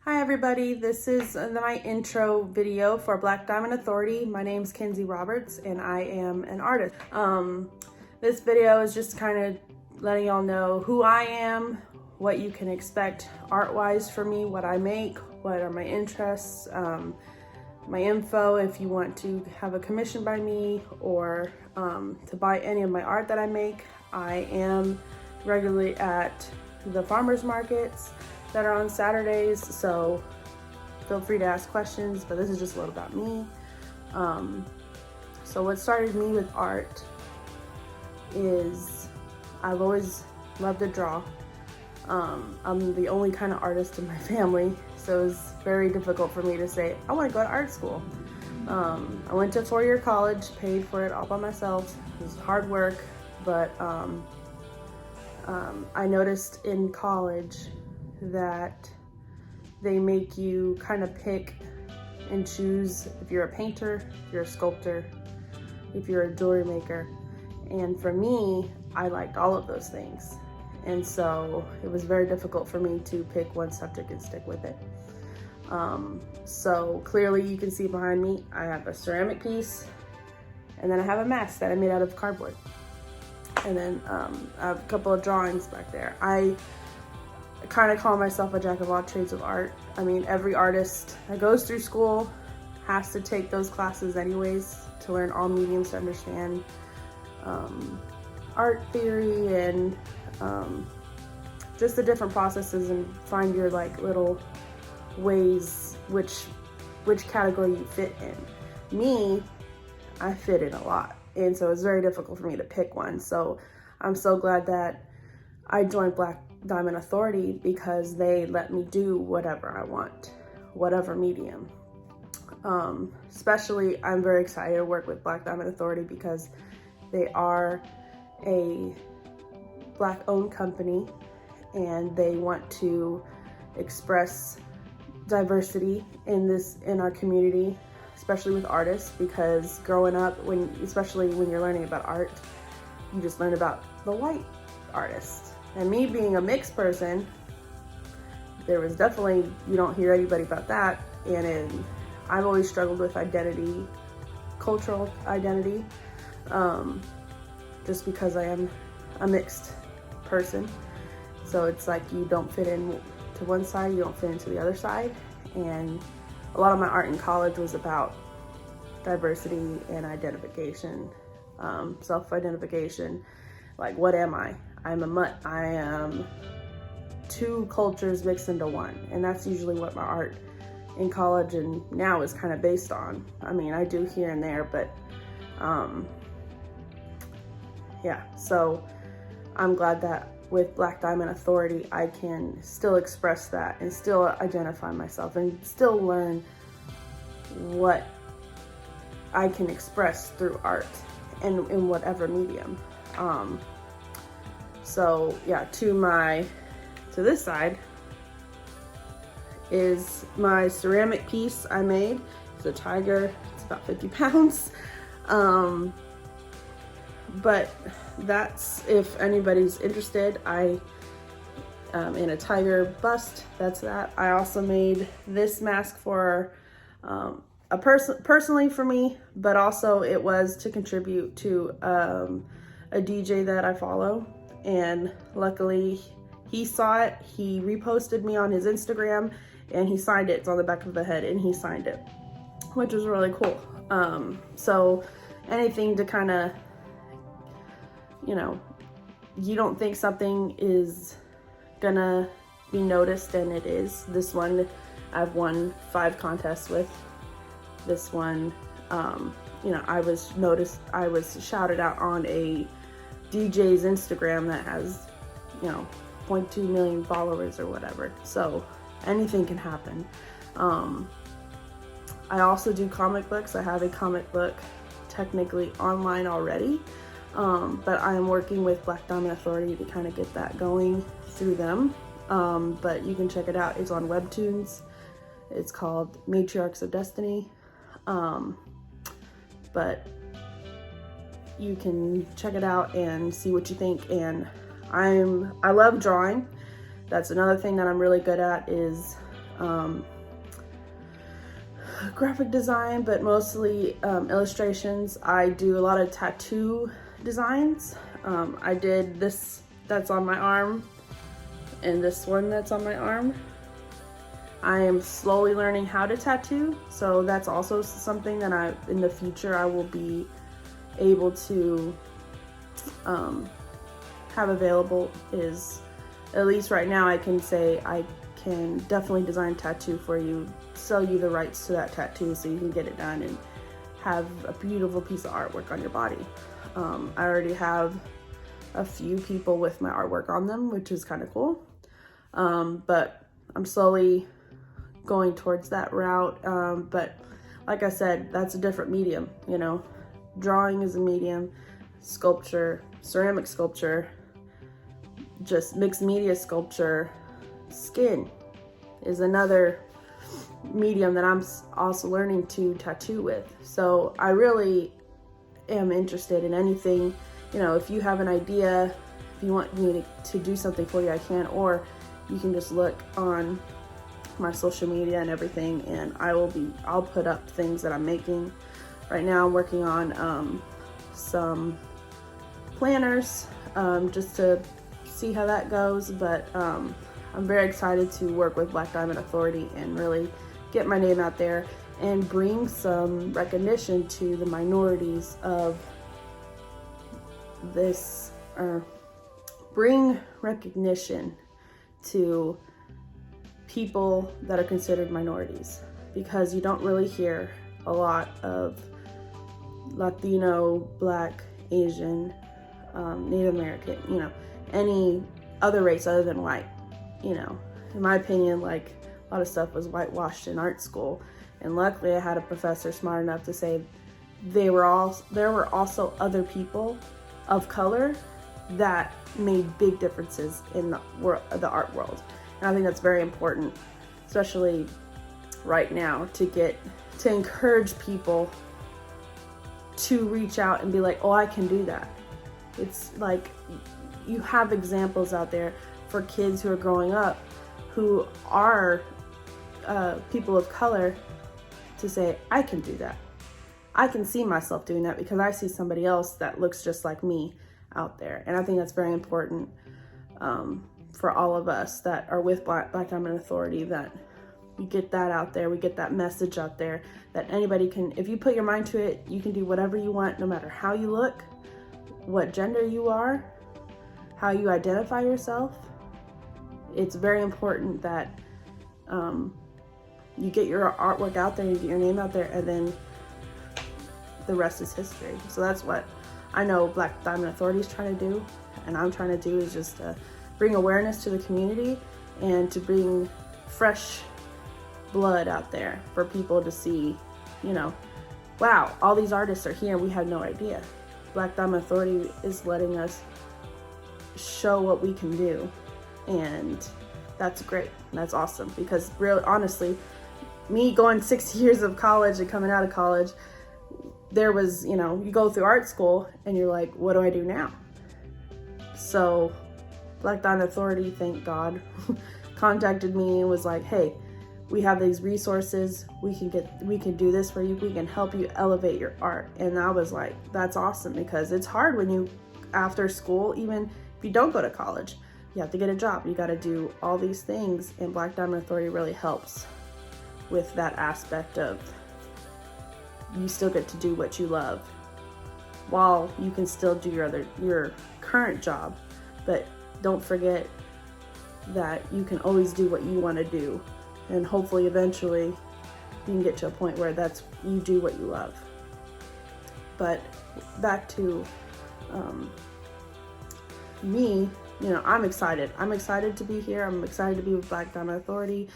Hi everybody, this is my intro video for Black Diamond Authority. My name's Kenzie Roberts and I am an artist. This video is just kind of letting y'all know who I am, what you can expect art-wise from me, what I make, what are my interests, my info if you want to have a commission by me or to buy any of my art that I make. I am regularly at the farmers markets that are on Saturdays, so feel free to ask questions, but this is just a little about me. So what started me with art is I've always loved to draw. I'm the only kind of artist in my family, so it was very difficult for me to say, I want to go to art school. I went to a 4-year college, paid for it all by myself. It was hard work, but I noticed in college that they make you kind of pick and choose if you're a painter, if you're a sculptor, if you're a jewelry maker. And for me, I liked all of those things. And so it was very difficult for me to pick one subject and stick with it. So clearly you can see behind me, I have a ceramic piece, and then I have a mask that I made out of cardboard. And then I have a couple of drawings back there. I kind of call myself a jack of all trades of art. I mean, every artist that goes through school has to take those classes anyways to learn all mediums, to understand art theory and just the different processes and find your like little ways which category you fit in. Me, I fit in a lot, and so it's very difficult for me to pick one. So I'm so glad that I joined Black Diamond Authority because they let me do whatever I want, whatever medium. Especially, I'm very excited to work with Black Diamond Authority because they are a Black-owned company and they want to express diversity in our community, especially with artists, because growing up, especially when you're learning about art, you just learn about the white artists. And me being a mixed person, there was definitely, you don't hear anybody about that. And I've always struggled with identity, cultural identity, just because I am a mixed person. So it's like you don't fit in to one side, you don't fit into the other side. And a lot of my art in college was about diversity and identification, self-identification. Like, what am I? I'm a mutt. I am two cultures mixed into one. And that's usually what my art in college and now is kind of based on. I mean, I do here and there, but yeah. So I'm glad that with Black Diamond Authority, I can still express that and still identify myself and still learn what I can express through art and in whatever medium. So yeah, to this side is my ceramic piece I made. It's a tiger, it's about 50 pounds. But that's, if anybody's interested, I in a tiger bust, that's that. I also made this mask for personally for me, but also it was to contribute to a DJ that I follow. And luckily he saw it, he reposted me on his Instagram and he signed it. It's on the back of the head and he signed it, which was really cool. So anything to kind of, you know, you don't think something is gonna be noticed and it is. This one I've won 5 contests with. This one, you know, I was shouted out on a DJ's Instagram that has, you know, 0.2 million followers or whatever. So anything can happen. I also do comic books. I have a comic book technically online already, but I am working with Black Diamond Authority to kind of get that going through them. But you can check it out. It's on Webtoons. It's called Matriarchs of Destiny. But you can check it out and see what you think. And I love drawing. That's another thing that I'm really good at, is graphic design, but mostly illustrations. I do a lot of tattoo designs. I did this that's on my arm and this one that's on my arm. I am slowly learning how to tattoo, so that's also something that in the future I will be able to have available. Is at least right now I can say I can definitely design a tattoo for you, sell you the rights to that tattoo so you can get it done and have a beautiful piece of artwork on your body. I already have a few people with my artwork on them, which is kind of cool. But I'm slowly going towards that route. But like I said, that's a different medium, you know. Drawing is a medium, sculpture, ceramic sculpture, just mixed media sculpture, skin is another medium that I'm also learning to tattoo with. So I really am interested in anything, you know. If you have an idea, if you want me to do something for you, I can, or you can just look on my social media and everything, and I'll put up things that I'm making. Right now I'm working on some planners, just to see how that goes, but I'm very excited to work with Black Diamond Authority and really get my name out there and bring some recognition to the minorities of this, or bring recognition to people that are considered minorities, because you don't really hear a lot of Latino, Black, Asian, Native American, you know, any other race other than white. You know, in my opinion, like, a lot of stuff was whitewashed in art school, and luckily I had a professor smart enough to say there were also other people of color that made big differences in the art world. And I think that's very important, especially right now, to encourage people to reach out and be like, oh, I can do that. It's like, you have examples out there for kids who are growing up who are people of color to say, I can do that. I can see myself doing that because I see somebody else that looks just like me out there. And I think that's very important for all of us that are with Black Diamond Authority, that we get that out there, we get that message out there, that anybody can, if you put your mind to it, you can do whatever you want, no matter how you look, what gender you are, how you identify yourself. It's very important that you get your artwork out there, you get your name out there, and then the rest is history. So that's what I know Black Diamond Authority is trying to do, and I'm trying to do, is just bring awareness to the community and to bring fresh blood out there for people to see, you know, wow, all these artists are here, we had no idea. Black Diamond Authority is letting us show what we can do, and that's great. That's awesome, because real honestly, me going 6 years of college and coming out of college, there was, you know, you go through art school and you're like, what do I do now? So Black Diamond Authority, thank God, contacted me and was like, hey, we have these resources, we can do this for you, we can help you elevate your art. And I was like, that's awesome, because it's hard when you, after school, even if you don't go to college, you have to get a job, you got to do all these things, and Black Diamond Authority really helps with that aspect of, you still get to do what you love while you can still do your current job, but don't forget that you can always do what you want to do, and hopefully eventually you can get to a point where you do what you love. But back to me, you know, I'm excited to be here. I'm excited to be with Black Diamond Authority.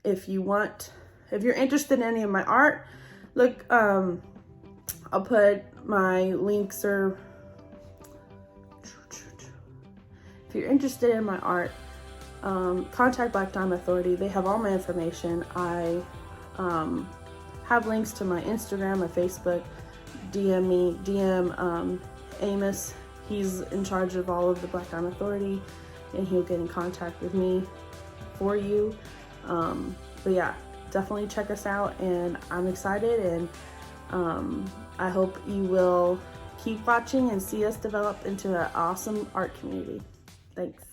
If you're interested in any of my art, look, I'll put my links, or if you're interested in my art, contact Black Diamond Authority. They have all my information. I have links to my Instagram, my Facebook. DM Amos. He's in charge of all of the Black Diamond Authority, and he'll get in contact with me for you. But yeah, definitely check us out, and I'm excited, and I hope you will keep watching and see us develop into an awesome art community. Thanks.